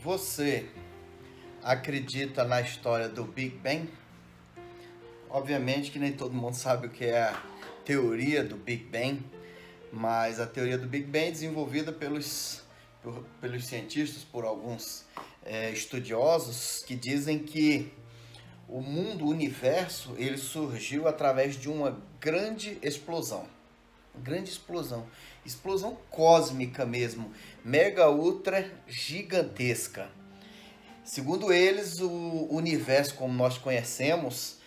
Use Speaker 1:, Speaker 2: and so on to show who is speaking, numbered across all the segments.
Speaker 1: Você acredita na história do Big Bang? Obviamente que nem todo mundo sabe o que é a teoria do Big Bang, mas a teoria do Big Bang é desenvolvida pelos cientistas, por alguns estudiosos, que dizem que o mundo, o universo, ele surgiu através de uma grande explosão. Grande explosão. Explosão cósmica mesmo. Mega ultra gigantesca. Segundo eles, o universo como nós conhecemos,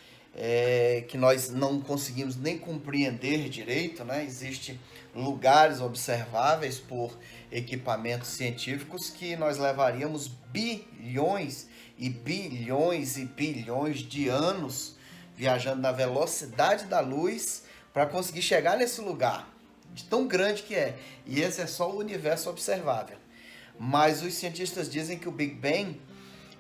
Speaker 1: que nós não conseguimos nem compreender direito, né? Existem lugares observáveis por equipamentos científicos que nós levaríamos bilhões e bilhões e bilhões de anos viajando na velocidade da luz para conseguir chegar nesse lugar, de tão grande que é. E esse é só o universo observável. Mas os cientistas dizem que o Big Bang,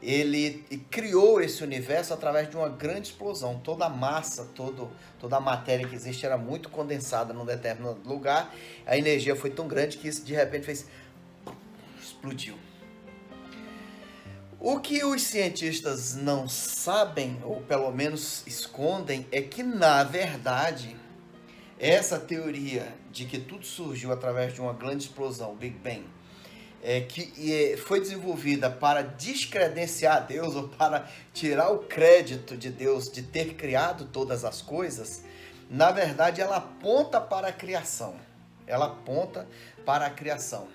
Speaker 1: ele criou esse universo através de uma grande explosão. Toda a massa, toda a matéria que existe era muito condensada num determinado lugar. A energia foi tão grande que isso de repente fez... explodiu. O que os cientistas não sabem, ou pelo menos escondem, é que, na verdade, essa teoria de que tudo surgiu através de uma grande explosão, Big Bang, que foi desenvolvida para descredenciar Deus ou para tirar o crédito de Deus de ter criado todas as coisas, na verdade ela aponta para a criação. Ela aponta para a criação.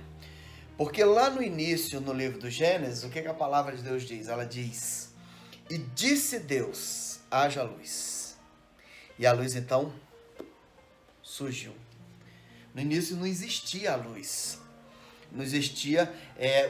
Speaker 1: Porque lá no início, no livro do Gênesis, o que a palavra de Deus diz? Ela diz: e disse Deus, haja luz. E a luz então surgiu. No início não existia a luz. Não existia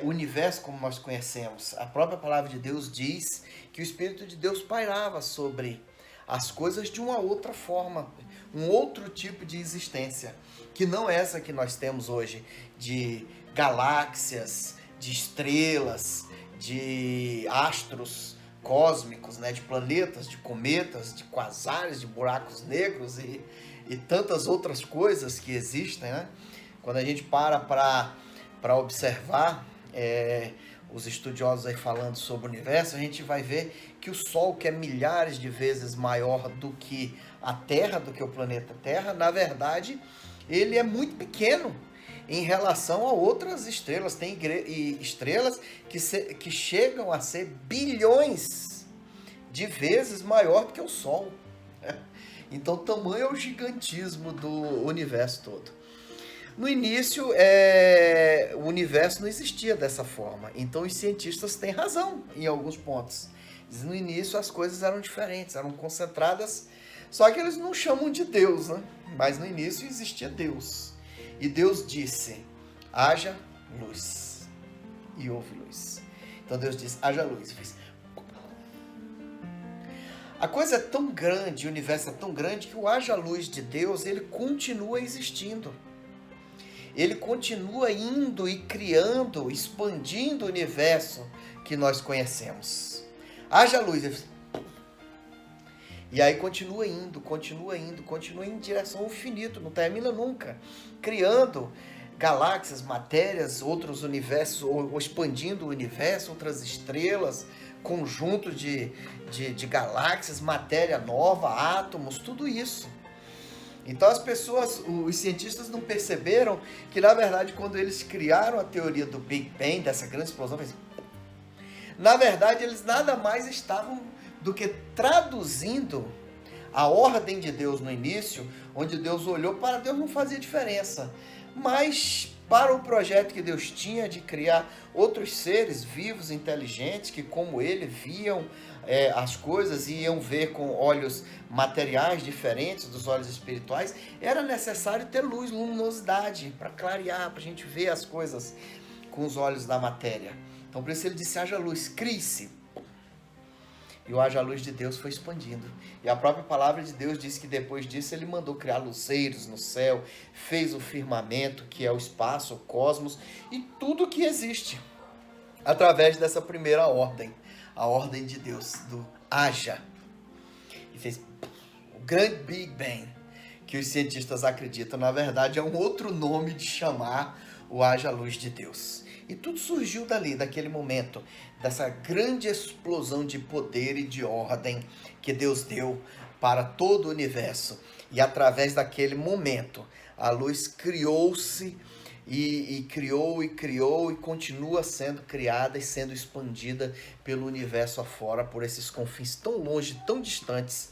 Speaker 1: o universo como nós conhecemos. A própria palavra de Deus diz que o Espírito de Deus pairava sobre as coisas de uma outra forma, um outro tipo de existência, que não é essa que nós temos hoje, de galáxias, de estrelas, de astros cósmicos, né, de planetas, de cometas, de quasares, de buracos negros e tantas outras coisas que existem, né? Quando a gente para observar os estudiosos aí falando sobre o universo, a gente vai ver que o Sol, que é milhares de vezes maior do que a Terra, do que o planeta Terra, na verdade, ele é muito pequeno em relação a outras estrelas. Tem estrelas que chegam a ser bilhões de vezes maior do que o Sol. Então, tamanho é o gigantismo do universo todo. No início, o universo não existia dessa forma. Então, os cientistas têm razão em alguns pontos. No início, as coisas eram diferentes, eram concentradas. Só que eles não chamam de Deus, né? Mas no início existia Deus. E Deus disse, haja luz. E houve luz. Então Deus disse, haja luz. E fez... A coisa é tão grande, o universo é tão grande, que o haja luz de Deus, ele continua existindo. Ele continua indo e criando, expandindo o universo que nós conhecemos. Haja luz. E aí continua indo em direção ao infinito, não termina nunca. Criando galáxias, matérias, outros universos, ou expandindo o universo, outras estrelas, conjunto de galáxias, matéria nova, átomos, tudo isso. Então os cientistas não perceberam que, na verdade, quando eles criaram a teoria do Big Bang, dessa grande explosão, na verdade, eles nada mais estavam do que traduzindo a ordem de Deus no início, onde Deus olhou, para Deus não fazia diferença, mas para o projeto que Deus tinha de criar outros seres vivos, inteligentes, que como ele viam as coisas e iam ver com olhos materiais diferentes dos olhos espirituais, era necessário ter luz, luminosidade, para clarear, para a gente ver as coisas com os olhos da matéria. Então por isso ele disse, haja luz, crie-se. E o haja luz de Deus foi expandindo. E a própria palavra de Deus diz que depois disso ele mandou criar luzeiros no céu, fez o firmamento, que é o espaço, o cosmos, e tudo que existe. Através dessa primeira ordem, a ordem de Deus, do haja. E fez o grande Big Bang, que os cientistas acreditam, na verdade é um outro nome de chamar o haja luz de Deus. E tudo surgiu dali, daquele momento, dessa grande explosão de poder e de ordem que Deus deu para todo o universo. E através daquele momento, a luz criou-se e criou e criou e continua sendo criada e sendo expandida pelo universo afora, por esses confins tão longe, tão distantes,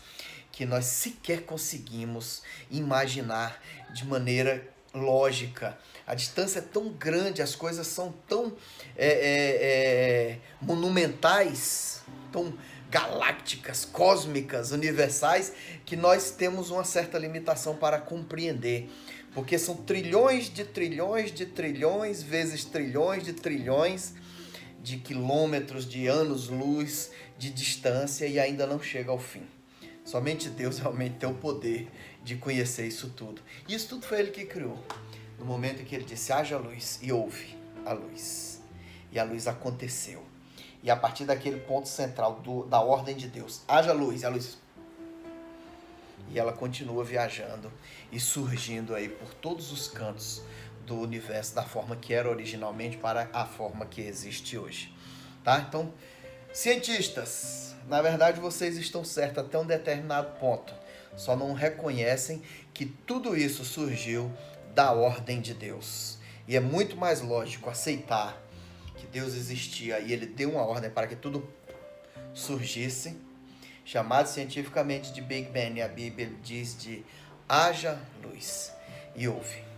Speaker 1: que nós sequer conseguimos imaginar de maneira lógica. A distância é tão grande, as coisas são tão monumentais, tão galácticas, cósmicas, universais, que nós temos uma certa limitação para compreender. Porque são trilhões de trilhões de trilhões vezes trilhões de trilhões de quilômetros, de anos-luz de distância e ainda não chega ao fim. Somente Deus realmente tem o poder de conhecer isso tudo. E isso tudo foi Ele que criou. No momento em que Ele disse, haja luz, e houve a luz. E a luz aconteceu. E a partir daquele ponto central da ordem de Deus, haja luz, e a luz... E ela continua viajando e surgindo aí por todos os cantos do universo, da forma que era originalmente para a forma que existe hoje. Tá? Então, cientistas, na verdade vocês estão certos até um determinado ponto. Só não reconhecem que tudo isso surgiu da ordem de Deus. E é muito mais lógico aceitar que Deus existia e Ele deu uma ordem para que tudo surgisse, chamado cientificamente de Big Bang, e a Bíblia diz de haja luz, e houve.